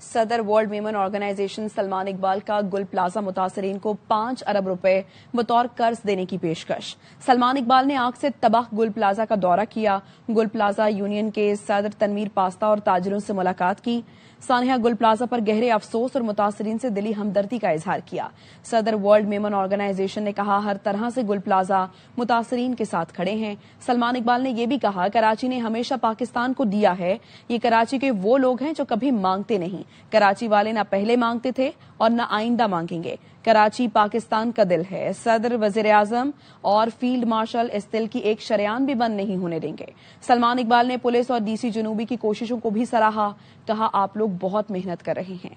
صدر world women organisation Salman Iqbal کا Gul plaza متاثرین کو 5 ارب روپے بطور قرض دینے کی پیشکش۔ سلمان اقبال نے آگ سے تباہ گل پلازا کا دورہ کیا، گل پلازا یونین کے صدر تنویر پاستہ اور تاجروں سے ملاقات کی، سانحہ گل پلازا پر گہرے افسوس اور متاثرین سے دلی ہمدردی کا اظہار کیا۔ صدر ورلڈ ویمن آرگنائزیشن نے کہا ہر طرح سے گل پلازا متاثرین کے ساتھ کھڑے ہیں۔ سلمان اقبال نے یہ بھی کہا کراچی نے ہمیشہ پاکستان کو دیا ہے، یہ کراچی کے وہ لوگ ہیں جو کبھی مانگتے نہیں، کراچی والے نہ پہلے مانگتے تھے اور نہ آئندہ مانگیں گے، کراچی پاکستان کا دل ہے۔ صدر، وزیر اعظم اور فیلڈ مارشل اس دل کی ایک شریان بھی بند نہیں ہونے دیں گے۔ سلمان اقبال نے پولیس اور ڈی سی جنوبی کی کوششوں کو بھی سراہا، کہا آپ لوگ بہت محنت کر رہے ہیں۔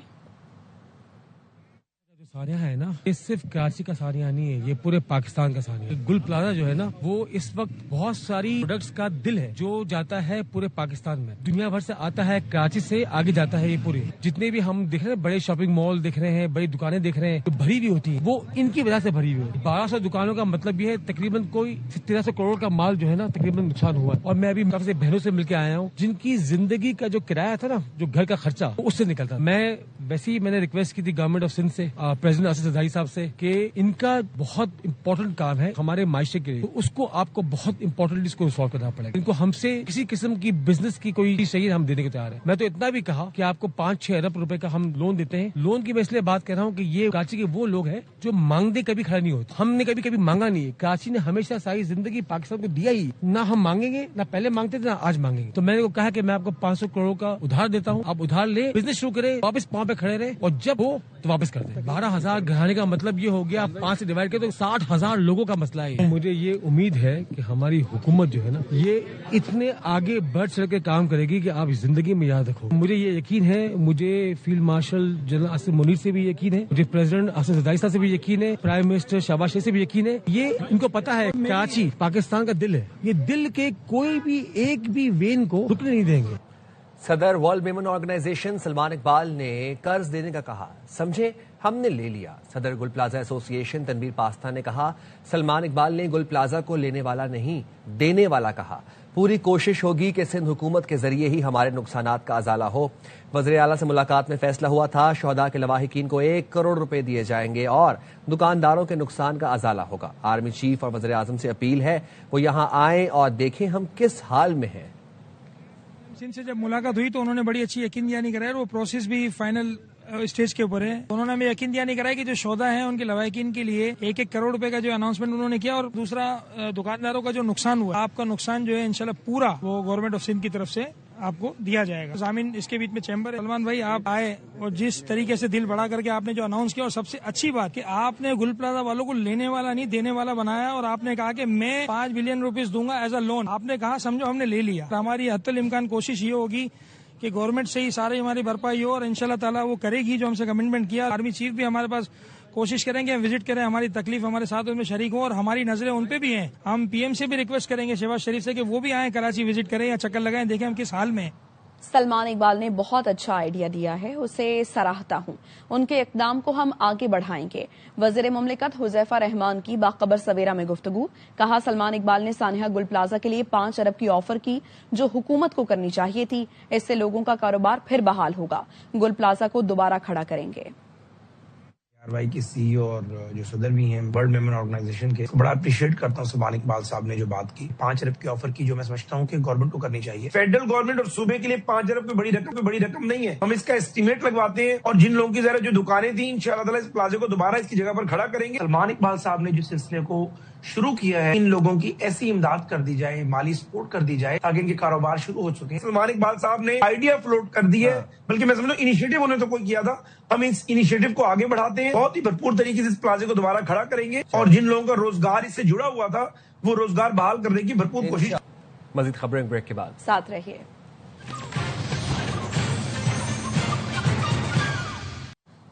سانحہ ہے نا، یہ صرف کراچی کا سانحہ نہیں ہے، یہ پورے پاکستان کا سانحہ ہے۔ گل پلازا جو ہے نا، وہ اس وقت بہت ساری پروڈکٹس کا دل ہے جو جاتا ہے پورے پاکستان میں، دنیا بھر سے آتا ہے، کراچی سے آگے جاتا ہے۔ یہ پورے جتنے بھی ہم دیکھ رہے ہیں، بڑے شاپنگ مال دیکھ رہے ہیں، بڑی دکانیں دیکھ رہے ہیں، جو بھری ہوئی ہوتی ہیں وہ ان کی وجہ سے بھری ہوئی ہے۔ 1200 دکانوں کا مطلب یہ ہے تقریباً کوئی 1300 کروڑ کا مال جو ہے نا تقریباً نقصان ہوا ہے۔ اور میں ابھی کافی بہنوں سے مل کے آیا ہوں جن کی زندگی کا جو کرایہ تھا نا، جو گھر کا خرچہ، اس سے نکلتا۔ میں نے ریکویسٹ کی تھی گورنمنٹ آف سندھ سے، پریزیڈنٹ اسد زرداری صاحب سے، کہ ان کا بہت امپورٹنٹ کام ہے ہمارے معاشرے کے لیے، تو اس کو آپ کو بہت امپورٹنٹلی اس کو سالو کرنا پڑے گا۔ ان کو ہم سے کسی قسم کی بزنس کی کوئی چیز چاہیے، ہم دینے کو تیار ہیں۔ میں تو اتنا بھی کہا کہ آپ کو 5-6 ارب روپے کا ہم لون دیتے ہیں۔ لون کی میں اس لیے بات کر رہا ہوں کہ یہ کراچی کے وہ لوگ ہیں جو مانگتے کبھی کھڑے نہیں ہوتے۔ ہم نے کبھی مانگا نہیں ہے، کراچی نے ہمیشہ ساری زندگی پاکستان کو دیا ہی، نہ ہم مانگیں گے، نہ پہلے مانگتے تھے نہ آج مانگیں گے۔ تو میں نے کہا کہ میں آپ کو 500 کروڑ کا ادھار دیتا ہوں، آپ ادھار لیں، بزنس شروع کریں، واپس پاؤں پہ کھڑے رہے، اور جب ہو تو واپس کر دیں۔ 12,000 گھرانے کا مطلب یہ ہو گیا، 5 سے ڈیوائڈ کرے تو 60,000 لوگوں کا مسئلہ ہے۔ مجھے یہ امید ہے کہ ہماری حکومت جو ہے نا، یہ اتنے آگے بڑھ چڑھ کے کام کرے گی کہ آپ زندگی میں یاد رکھو۔ مجھے یہ یقین ہے، مجھے field marshal general Asif Munir سے بھی یقین ہے، مجھے پریزیڈنٹ اسد زرداری صاحب سے بھی یقین ہے، پرائم منسٹر شہباز شریف سے بھی یقین ہے۔ یہ ان کو پتا ہے کراچی پاکستان کا دل ہے، یہ دل کے کوئی بھی ایک بھی وین کو رکنے نہیں دیں گے۔ صدر world women organisation Salman Iqbal نے قرض دینے کا کہا، سمجھے ہم نے لے لیا۔ صدر گل پلازا ایسوسی ایشن تنویر پاستہ نے کہا سلمان اقبال نے گل پلازا کو لینے والا نہیں دینے والا کہا، پوری کوشش ہوگی کہ سندھ حکومت کے ذریعے ہی ہمارے نقصانات کا ازالہ ہو۔ وزیر اعلیٰ سے ملاقات میں فیصلہ ہوا تھا شہداء کے لواحقین کو 1 کروڑ روپے دیے جائیں گے اور دکانداروں کے نقصان کا ازالہ ہوگا۔ آرمی چیف اور وزیر اعظم سے اپیل ہے وہ یہاں آئیں اور دیکھیں ہم کس حال میں ہیں۔ سندھ سے جب ملاقات ہوئی تو انہوں نے بڑی اچھی یقین دہانی کرائی، وہ پروسیس بھی فائنل اسٹیج کے اوپر ہے۔ انہوں نے ہمیں یقین دہانی کرائی کہ جو شہداء ہیں ان کے لواحقین کے لیے 1 کروڑ روپے کا جو اناؤنسمنٹ انہوں نے کیا، اور دوسرا دکانداروں کا جو نقصان ہوا، آپ کا نقصان جو ہے انشاءاللہ پورا وہ گورنمنٹ آف سندھ کی طرف سے آپ کو دیا جائے گا۔ ضامن اس کے بیچ میں چیمبر ہے، سلمان بھائی آپ آئے اور جس طریقے سے دل بڑا کر کے آپ نے جو اناؤنس کیا، اور سب سے اچھی بات کہ آپ نے گل پلازا والوں کو لینے والا نہیں دینے والا بنایا، اور آپ نے کہا کہ میں 5 بلین روپیز دوں گا ایز اے لون۔ آپ نے کہا سمجھو ہم نے لے لیا۔ ہماری حتی الامکان کوشش یہ ہوگی کہ گورنمنٹ سے ہی سارے ہماری بھرپائی ہو، اور انشاءاللہ تعالیٰ وہ کرے گی جو ہم سے کمٹمنٹ کیا۔ آرمی چیف بھی ہمارے پاس کوشش کریں گے وزٹ کریں، ہماری تکلیف ہمارے ساتھ ان میں شریک ہوں، اور ہماری نظریں ان پہ بھی ہیں۔ ہم پی ایم سے بھی ریکویسٹ کریں گے شہباز شریف سے کہ وہ بھی آئیں کراچی وزٹ کریں یا چکر لگائیں، دیکھیں ہم کس حال میں ہیں۔ سلمان اقبال نے بہت اچھا آئیڈیا دیا ہے، اسے سراہتا ہوں، ان کے اقدام کو ہم آگے بڑھائیں گے۔ وزیر مملکت حذیفہ رحمان کی باخبر سویرا میں گفتگو، کہا سلمان اقبال نے سانحہ گل پلازا کے لیے 5 ارب کی آفر کی جو حکومت کو کرنی چاہیے تھی، اس سے لوگوں کا کاروبار پھر بحال ہوگا، گل پلازا کو دوبارہ کھڑا کریں گے۔ کاروائی کی سی ای او اور جو صدر بھی ہیں ورلڈ ویمن آرگنائزیشن کے، بڑا اپریشیٹ کرتا ہوں سلمان اقبال صاحب نے جو بات کی 5 ارب کی آفر کی، جو میں سمجھتا ہوں کہ گورنمنٹ کو کرنی چاہیے۔ فیڈرل گورنمنٹ اور صوبے کے لیے 5 ارب کوئی بڑی رقم نہیں ہے، ہم اس کا اسٹیمیٹ لگواتے ہیں، اور جن لوگوں کی ذرا جو دکانیں تھیں انشاءاللہ تعالیٰ اس پلازے کو دوبارہ اس کی جگہ پر کھڑا کریں گے۔ سلمان اقبال صاحب نے جس سلسلے کو شروع کیا ہے، ان لوگوں کی ایسی امداد کر دی جائے، مالی سپورٹ کر دی جائے تاکہ ان کے کاروبار شروع ہو چکے ہیں۔ سلمان اقبال صاحب نے آئیڈیا فلوٹ کر دی ہے، بلکہ میں سمجھتا ہوں انیشیٹو انہوں نے تو کوئی کیا تھا، ہم اس انیشیٹو کو آگے بڑھاتے ہیں، بہت ہی بھرپور طریقے سے اس پلازے کو دوبارہ کھڑا کریں گے، اور جن لوگوں کا روزگار اس سے جڑا ہوا تھا وہ روزگار بحال کرنے کی بھرپور کوشش۔ مزید خبریں بریک کے بعد ساتھ رہیے۔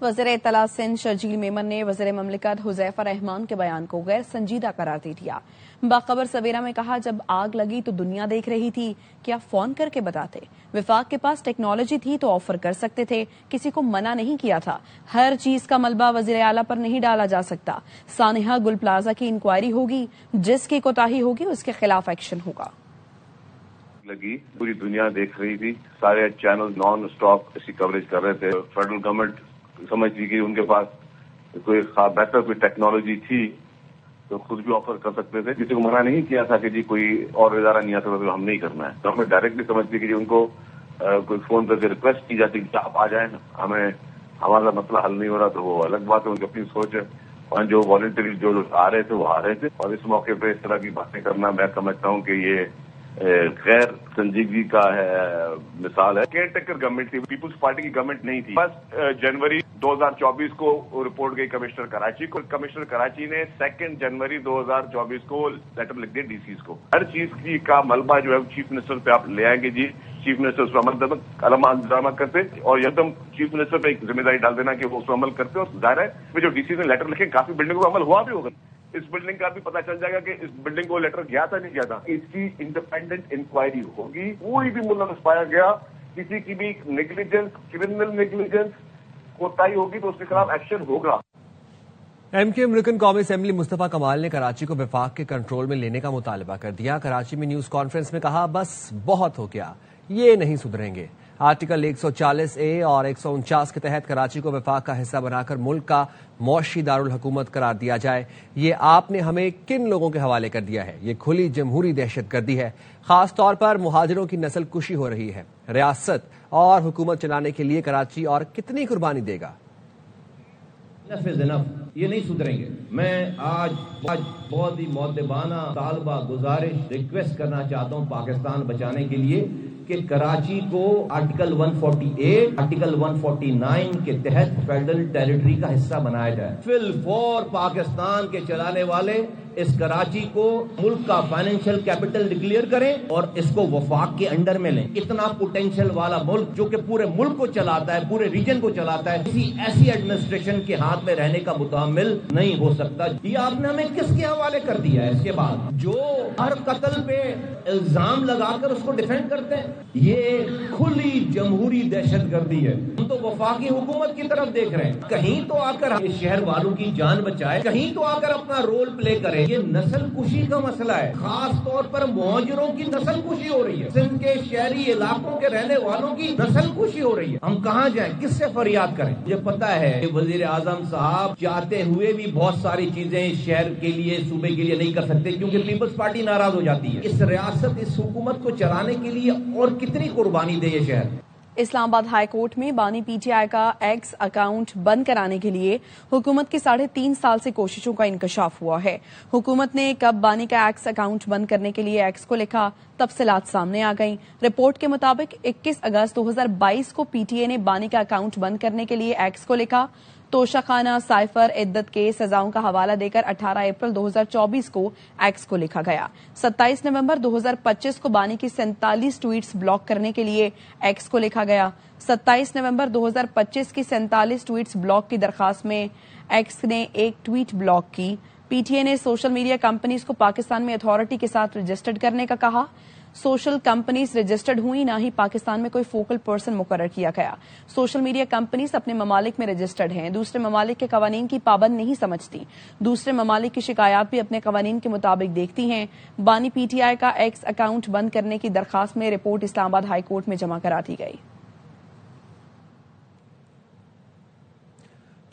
وزیر اطلاع سندھ شرجیل میمن نے وزیر مملکت حذیفہ رحمان کے بیان کو غیر سنجیدہ قرار دے دیا۔ باخبر سویرا میں کہا جب آگ لگی تو دنیا دیکھ رہی تھی، کیا فون کر کے بتاتے؟ وفاق کے پاس ٹیکنالوجی تھی تو آفر کر سکتے تھے، کسی کو منع نہیں کیا تھا۔ ہر چیز کا ملبہ وزیر اعلیٰ پر نہیں ڈالا جا سکتا۔ سانحہ گل پلازا کی انکوائری ہوگی، جس کی کوتاہی ہوگی اس کے خلاف ایکشن ہوگا۔ لگی پوری دنیا دیکھ رہی تھی, سارے چینل نان اسٹاپ اسی کوریج کر رہے تھے. فیڈرل گورنمنٹ سمجھ تھی کہ ان کے پاس کوئی بہتر کوئی ٹیکنالوجی تھی تو خود بھی آفر کر سکتے تھے. کسی کو منع نہیں کیا تھا کہ جی کوئی اور ادارہ نہیں آتا تو ہم نہیں کرنا ہے. تو ہمیں ڈائریکٹلی سمجھتی کہ جی ان کو کوئی فون کر کے ریکویسٹ کی جاتی کہ آپ آ جائیں, ہمیں ہمارا مسئلہ حل نہیں ہو رہا, تو وہ الگ بات ہے, ان کی اپنی سوچ ہے. اور جو والنٹری جو لوگ آ رہے تھے وہ آ رہے تھے, اور اس موقع پہ اس طرح کی باتیں کرنا میں سمجھتا ہوں کہ یہ غیر سنجیدگی کا مثال ہے. کیئر ٹیکر گورنمنٹ تھی, پیپلز پارٹی کی گورنمنٹ نہیں تھی. 1 جنوری 2024 کو رپورٹ گئی کمشنر کراچی کو. کمشنر کراچی نے 2 جنوری 2024 کو لیٹر لکھ دیا ڈی سیز کو. ہر چیز کی کا ملبہ جو ہے چیف منسٹر پہ آپ لے آئیں گے, جی چیف منسٹر اس پر عمل درآمد کرتے, اور یکدم چیف منسٹر پہ ایک ذمہ داری ڈال دینا کہ وہ اس پر عمل کرتے. اور ظاہر ہے جو ڈی سی نے لیٹر لکھے کافی بلڈنگوں پر عمل ہوا بھی ہوگا. اس بلڈنگ کا بھی پتا چل جائے گا کہ اس بلڈنگ کو لیٹر گیا تھا نہیں گیا تھا. اس کی انڈیپینڈنٹ انکوائری ہوگی, کوئی بھی ملوث پایا گیا, کسی کی بھی نیگلیجنس, کرمنل نیگلیجنس کوتاہی ہوگی تو اس کے خلاف ایکشن ہوگا. ایم کیو ایم رکن قومی اسمبلی مصطفیٰ کمال نے کراچی کو وفاق کے کنٹرول میں لینے کا مطالبہ کر دیا. کراچی میں نیوز کانفرنس میں کہا بس بہت ہو گیا, یہ نہیں سدھریں گے. آرٹیکل 140A اور 149 کے تحت کراچی کو وفاق کا حصہ بنا کر ملک کا معاشی دارالحکومت قرار دیا جائے. یہ آپ نے ہمیں کن لوگوں کے حوالے کر دیا ہے؟ یہ کھلی جمہوری دہشت گردی ہے. خاص طور پر مہاجروں کی نسل کشی ہو رہی ہے. ریاست اور حکومت چلانے کے لیے کراچی اور کتنی قربانی دے گا؟ یہ نہیں سدھریں گے. میں آج بہت ہی مؤدبانہ طالبہ گزارش ریکویسٹ کرنا چاہتا ہوں پاکستان بچانے کے لیے کہ کراچی کو آرٹیکل 148 آرٹیکل 149 کے تحت فیڈرل ٹیریٹری کا حصہ بنایا جائے. فل فور پاکستان کے چلانے والے اس کراچی کو ملک کا فائنینشیل کیپٹل ڈکلیئر کریں اور اس کو وفاق کے انڈر میں لیں. اتنا پوٹینشیل والا ملک جو کہ پورے ملک کو چلاتا ہے, پورے ریجن کو چلاتا ہے, کسی ایسی ایڈمنسٹریشن کے ہاتھ میں رہنے کا متحمل نہیں ہو سکتا. یہ آپ نے ہمیں کس کے حوالے کر دیا ہے؟ اس کے بعد جو ہر قتل پہ الزام لگا کر اس کو ڈیفینڈ کرتے ہیں, یہ کھلی جمہوری دہشت گردی ہے. ہم تو وفاقی حکومت کی طرف دیکھ رہے ہیں. کہیں تو آ کر اس شہر والوں کی جان بچائے, کہیں تو آ کر اپنا رول پلے کرے. یہ نسل کشی کا مسئلہ ہے, خاص طور پر مہاجروں کی نسل کشی ہو رہی ہے. سندھ کے شہری علاقوں کے رہنے والوں کی نسل کشی ہو رہی ہے. ہم کہاں جائیں, کس سے فریاد کریں؟ مجھے پتا ہے کہ وزیر اعظم صاحب چاہتے ہوئے بھی بہت ساری چیزیں شہر کے لیے, صوبے کے لیے نہیں کر سکتے کیونکہ پیپلز پارٹی ناراض ہو جاتی ہے. اس ریاست, اس حکومت کو چلانے کے لیے اور کتنی قربانی دے یہ شہر. اسلام آباد ہائی کورٹ میں بانی پی ٹی آئی کا ایکس اکاؤنٹ بند کرانے کے لیے حکومت کی 3.5 سال سے کوششوں کا انکشاف ہوا ہے. حکومت نے کب بانی کا ایکس اکاؤنٹ بند کرنے کے لیے ایکس کو لکھا, تفصیلات سامنے آ گئیں. رپورٹ کے مطابق 21 اگست 2022 کو پی ٹی اے نے بانی کا اکاؤنٹ بند کرنے کے لیے ایکس کو لکھا. توشہ خانہ, سائفر, عدت کے سزاؤں کا حوالہ دے کر 18 اپریل 2024 کو ایکس کو لکھا گیا. 27 نومبر 2025 کو بانی کی 47 ٹویٹس بلاک کرنے کے لیے ایکس کو لکھا گیا. 27 نومبر 2025 کی 47 ٹویٹس بلاک کی درخواست میں ایکس نے ایک ٹویٹ بلاک کی. پی ٹی اے نے سوشل میڈیا کمپنیز کو پاکستان میں اتھارٹی کے ساتھ رجسٹرڈ کرنے کا کہا. سوشل کمپنیز رجسٹرڈ ہوئی, نہ ہی پاکستان میں کوئی فوکل پرسن مقرر کیا گیا. سوشل میڈیا کمپنیز اپنے ممالک میں رجسٹرڈ ہیں, دوسرے ممالک کے قوانین کی پابند نہیں سمجھتی. دوسرے ممالک کی شکایات بھی اپنے قوانین کے مطابق دیکھتی ہیں. بانی پی ٹی آئی کا ایکس اکاؤنٹ بند کرنے کی درخواست میں رپورٹ اسلام آباد ہائی کورٹ میں جمع کرا دی گئی.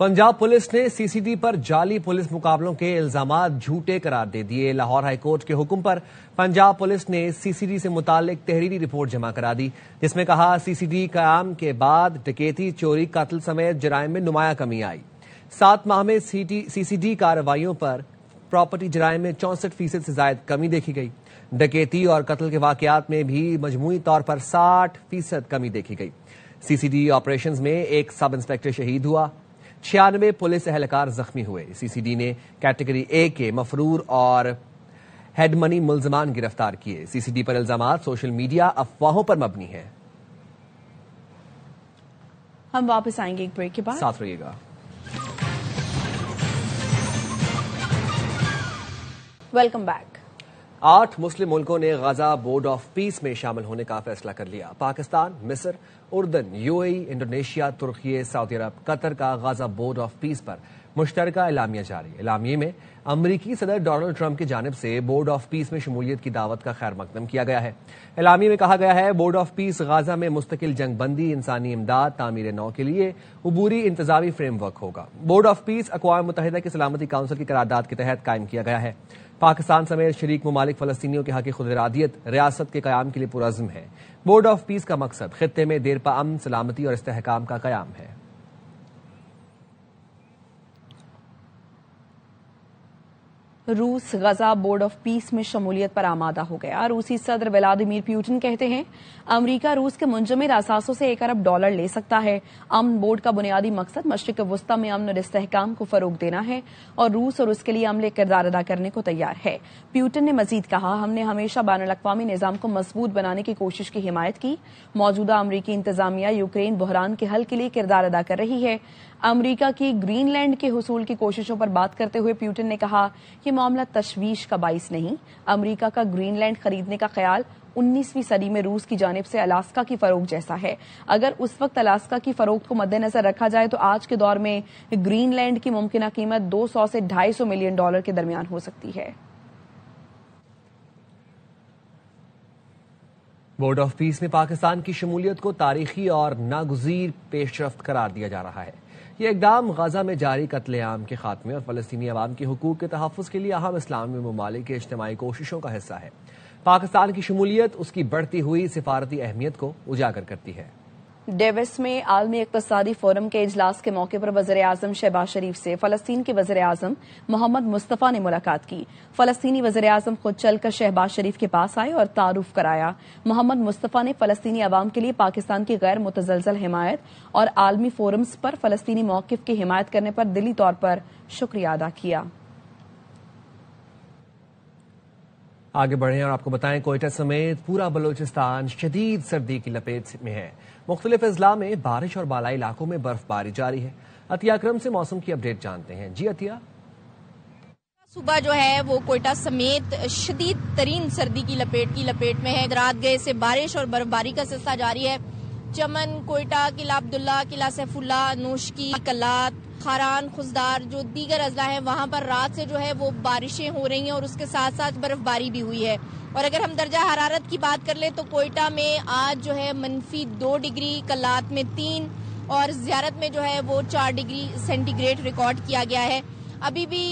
پنجاب پولیس نے سی سی ڈی پر جعلی پولیس مقابلوں کے الزامات جھوٹے قرار دے دیے. لاہور ہائی کورٹ کے حکم پر پنجاب پولیس نے سی سی ڈی سے متعلق تحریری رپورٹ جمع کرا دی, جس میں کہا سی سی ڈی قیام کے بعد ڈکیتی, چوری, قتل سمیت جرائم میں نمایاں کمی آئی. 7 ماہ میں سی سی ڈی کارروائیوں پر پراپرٹی جرائم میں 64% سے زائد کمی دیکھی گئی. ڈکیتی اور قتل کے واقعات میں بھی مجموعی طور پر 60% کمی دیکھی گئی. سی سی ڈی آپریشنز میں ایک سب انسپیکٹر شہید ہوا, 96 پولیس اہلکار زخمی ہوئے. سی سی ڈی نے کیٹیگری اے کے مفرور اور ہیڈ منی ملزمان گرفتار کیے. سی سی ڈی پر الزامات سوشل میڈیا افواہوں پر مبنی ہیں. ہم واپس آئیں گے ایک بریک کے بعد, ساتھ رہیے گا. Welcome back. 8 مسلم ملکوں نے غزہ بورڈ آف پیس میں شامل ہونے کا فیصلہ کر لیا. پاکستان, مصر, اردن, یو اے ای, انڈونیشیا, ترکی, سعودی عرب, قطر کا غزہ بورڈ آف پیس پر مشترکہ اعلامیہ جاری ہے۔ اعلامیے میں امریکی صدر ڈونلڈ ٹرمپ کی جانب سے بورڈ آف پیس میں شمولیت کی دعوت کا خیر مقدم کیا گیا ہے۔ اعلامیے میں کہا گیا ہے بورڈ آف پیس غازہ میں مستقل جنگ بندی، انسانی امداد، تعمیر نو کے لیے عبوری انتظامی فریم ورک ہوگا۔ بورڈ آف پیس اقوام متحدہ کی سلامتی کونسل کی قرارداد کے تحت قائم کیا گیا ہے۔ پاکستان سمیت شریک ممالک فلسطینیوں کے حق خود ارادیت ریاست کے قیام کے لیے پرعزم ہے۔ بورڈ آف پیس کا مقصد خطے میں دیرپا امن، سلامتی اور استحکام کا قیام ہے۔ روس غزہ بورڈ آف پیس میں شمولیت پر آمادہ ہو گیا۔ روسی صدر ولادیمیر پیوٹن کہتے ہیں امریکہ روس کے منجمد اثاثوں سے $1 ارب لے سکتا ہے۔ امن بورڈ کا بنیادی مقصد مشرق وسطی میں امن اور استحکام کو فروغ دینا ہے اور روس اور اس کے لیے عملی کردار ادا کرنے کو تیار ہے۔ پیوٹن نے مزید کہا ہم نے ہمیشہ بین الاقوامی نظام کو مضبوط بنانے کی کوشش کی حمایت کی۔ موجودہ امریکی انتظامیہ یوکرین بحران کے حل کے لیے کردار ادا کر رہی ہے۔ امریکہ کی گرین لینڈ کے حصول کی کوششوں پر بات کرتے ہوئے پیوٹن نے کہا یہ معاملہ تشویش کا باعث نہیں۔ امریکہ کا گرین لینڈ خریدنے کا خیال 19ویں صدی میں روس کی جانب سے الاسکا کی فروخت جیسا ہے۔ اگر اس وقت الاسکا کی فروخت کو مد نظر رکھا جائے تو آج کے دور میں گرین لینڈ کی ممکنہ قیمت $200 سے $250 ملین کے درمیان ہو سکتی ہے۔ بورڈ آف پیس میں پاکستان کی شمولیت کو تاریخی اور ناگزیر پیش رفت قرار دیا جا رہا ہے۔ یہ اقدام غزہ میں جاری قتل عام کے خاتمے اور فلسطینی عوام کے حقوق کے تحفظ کے لیے اہم اسلامی ممالک کے اجتماعی کوششوں کا حصہ ہے۔ پاکستان کی شمولیت اس کی بڑھتی ہوئی سفارتی اہمیت کو اجاگر کرتی ہے۔ ڈیوس میں عالمی اقتصادی فورم کے اجلاس کے موقع پر وزیر اعظم شہباز شریف سے فلسطین کے وزیر اعظم محمد مصطفیٰ نے ملاقات کی۔ فلسطینی وزیر اعظم خود چل کر شہباز شریف کے پاس آئے اور تعارف کرایا۔ محمد مصطفیٰ نے فلسطینی عوام کے لیے پاکستان کی غیر متزلزل حمایت اور عالمی فورمز پر فلسطینی موقف کی حمایت کرنے پر دلی طور پر شکریہ ادا کیا۔ آگے بڑھیں اور آپ کو بتائیں کوئٹہ سمیت پورا بلوچستان شدید سردی کی لپیٹ میں ہے۔ مختلف اضلاع میں بارش اور بالائی علاقوں میں برف باری جاری ہے۔ عطیہ اکرم سے موسم کی اپڈیٹ جانتے ہیں۔ جی عطیہ۔ صبح جو ہے وہ کوئٹہ سمیت شدید ترین سردی کی لپیٹ میں ہے۔ رات گئے سے بارش اور برف باری کا سلسلہ جاری ہے۔ چمن، کوئٹہ، قلعہ عبداللہ، قلعہ سیف اللہ، نوشکی، کلات، خاران، خزدار جو دیگر اضلاع ہیں وہاں پر رات سے جو ہے وہ بارشیں ہو رہی ہیں اور اس کے ساتھ ساتھ برف باری بھی ہوئی ہے۔ اور اگر ہم درجہ حرارت کی بات کر لیں تو کوئٹہ میں آج جو ہے -2 ڈگری، کلات میں 3 اور زیارت میں جو ہے وہ 4 ڈگری سینٹی گریڈ ریکارڈ کیا گیا ہے۔ ابھی بھی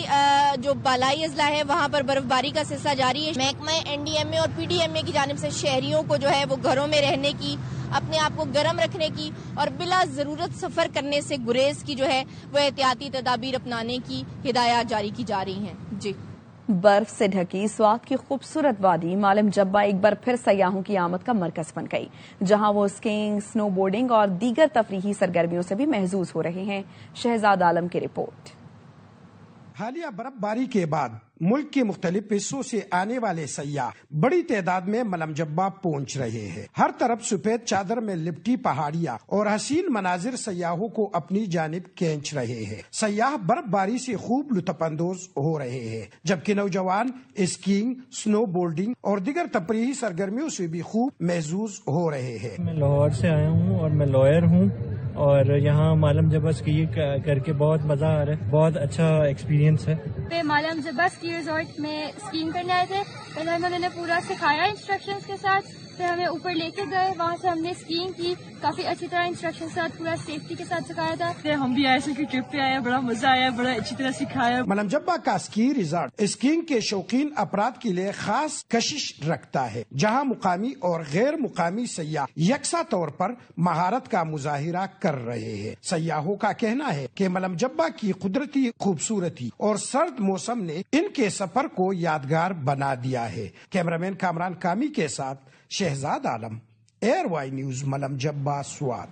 جو بالائی اضلاع ہے وہاں پر برف باری کا سلسلہ جاری ہے۔ محکمہ NDMA اور PDMA کی جانب سے شہریوں کو جو ہے وہ گھروں میں رہنے کی، اپنے آپ کو گرم رکھنے کی اور بلا ضرورت سفر کرنے سے گریز کی جو ہے وہ احتیاطی تدابیر اپنانے کی ہدایات جاری کی جا رہی ہیں۔ جی۔ برف سے ڈھکی سوات کی خوبصورت وادی معلم جبہ ایک بار پھر سیاحوں کی آمد کا مرکز بن گئی، جہاں وہ اسکیئنگ، سنو بورڈنگ اور دیگر تفریحی سرگرمیوں سے بھی محظوظ ہو رہے ہیں۔ شہزاد عالم کی رپورٹ۔ حالیہ برف باری کے بعد ملک کے مختلف حصوں سے آنے والے سیاح بڑی تعداد میں معلم جبہ پہنچ رہے ہیں۔ ہر طرف سفید چادر میں لپٹی پہاڑیاں اور حسین مناظر سیاحوں کو اپنی جانب کھینچ رہے ہیں۔ سیاح برف باری سے خوب لطف اندوز ہو رہے ہیں، جبکہ نوجوان اسکیئنگ، سنو بورڈنگ اور دیگر تفریحی سرگرمیوں سے بھی خوب محظوظ ہو رہے ہیں۔ میں لاہور سے آیا ہوں اور میں لائر ہوں اور یہاں معلم جبہ اسکی کر کے بہت مزہ آ رہا ہے، بہت اچھا ایکسپیرینس ہے۔ معلم جبہ اسکی ریزورٹ میں اسکیئنگ کرنے آئے تھے، پہلے ہمیں انہوں نے پورا سکھایا انسٹرکشنز کے ساتھ، پھر ہمیں اوپر لے کے گئے، وہاں سے ہم نے اسکیئنگ کی، کافی اچھی طرح انسٹرکشن کے ساتھ پورا سیفٹی کے ساتھ سکھایا تھا۔ پھر ہم بھی ایسے کی ٹرپ پہ آئے، بڑا مزہ آیا، بڑا اچھی طرح سکھایا۔ معلم جبہ کا اسکی ریزورٹ اسکیئنگ کے شوقین افراد کے لیے خاص کشش رکھتا ہے، جہاں مقامی اور غیر مقامی سیاح یکساں طور پر مہارت کا مظاہرہ کر رہے ہیں۔ سیاحوں کا کہنا ہے کہ معلم جبہ کی قدرتی خوبصورتی اور سرد موسم نے ان کے سفر کو یادگار بنا دیا ہے۔ کیمرامین کامران کامی کے ساتھ شہزاد عالم، ایئر وائی نیوز، معلم جبہ، سوات۔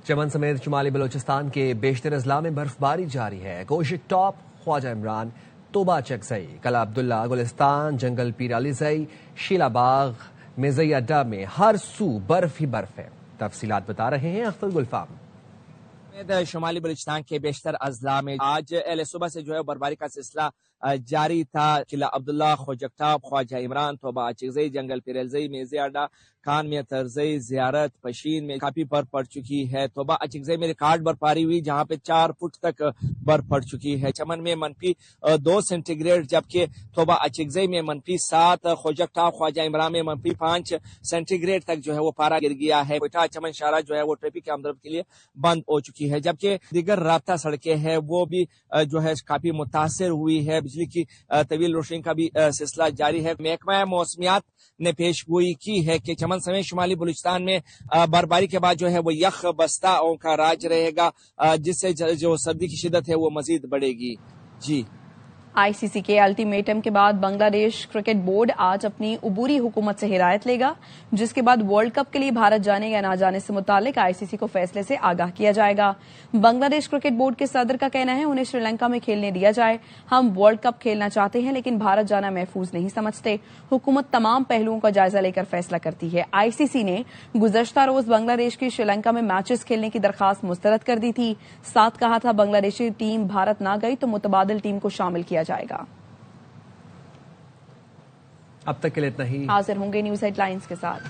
چمن سمیت شمالی بلوچستان کے بیشتر اضلاع میں برف باری جاری ہے۔ کوشک ٹاپ، خواجہ عمران، توبہ چکزئی، قلعہ عبداللہ، گلستان، جنگل پیر علی زئی، شیلا باغ، میزئی اڈا میں ہر سو برف ہی برف ہے۔ تفصیلات بتا رہے ہیں اختر گلفام۔ شمالی بلوچستان کے بیشتر اضلاع میں آج اہل صبح سے جو ہے برفباری کا سلسلہ جاری تھا۔ قلعہ عبداللہ، خوجک ٹاپ، خواجہ عمران، توبہ چکزئی، جنگل پیر علی زئی، میزئی اڈا، کان میں ترزئی زیارت پشین میں کافی برف پڑ چکی ہے. توبہ اچکزئی میں ریکارڈ برف پاری ہوئی جہاں پہ 4 فٹ تک برف پڑ چکی ہے. چمن میں -2 سینٹی گریڈ جبکہ توبہ اچکزئی میں -7، خوجکٹا خواجہ عمران میں -5 سینٹی گریڈ تک جو ہے وہ پارا گر گیا ہے. کوئٹہ چمن شارہ جو ہے وہ ٹریفک کے آمد و رفت کے لیے بند ہو چکی ہے جبکہ دیگر رابطہ سڑکیں ہیں وہ بھی جو ہے کافی متاثر ہوئی ہے. بجلی کی طویل روشنی کا بھی سلسلہ جاری ہے. محکمہ موسمیات نے پیش گوئی کی ہے کہ چمن سمیت شمالی بلوچستان میں برفباری کے بعد جو ہے وہ یخ بستاؤں کا راج رہے گا جس سے جو سردی کی شدت ہے وہ مزید بڑھے گی. جی آئی سی سی کے الٹیمیٹم کے بعد بنگلہ دیش کرکٹ بورڈ آج اپنی عبوری حکومت سے ہدایت لے گا جس کے بعد ورلڈ کپ کے لیے بھارت جانے یا نہ جانے سے متعلق آئی سی سی کو فیصلے سے آگاہ کیا جائے گا. بنگلہ دیش کرکٹ بورڈ کے صدر کا کہنا ہے انہیں سری لنکا میں کھیلنے دیا جائے. ہم ورلڈ کپ کھیلنا چاہتے ہیں لیکن بھارت جانا محفوظ نہیں سمجھتے. حکومت تمام پہلوؤں کا جائزہ لے کر فیصلہ کرتی ہے. آئی سی سی نے گزشتہ روز بنگلہ دیش کی سری لنکا میں میچز کھیلنے کی درخواست مسترد کر دی تھی. ساتھ کہا تھا بنگلہ دیشی ٹیم بھارت نہ گئی تو متبادل ٹیم کو شامل کیا جائے گا. اب تک کے لیے اتنا ہی. حاضر ہوں گے نیوز ہیڈ لائنز کے ساتھ.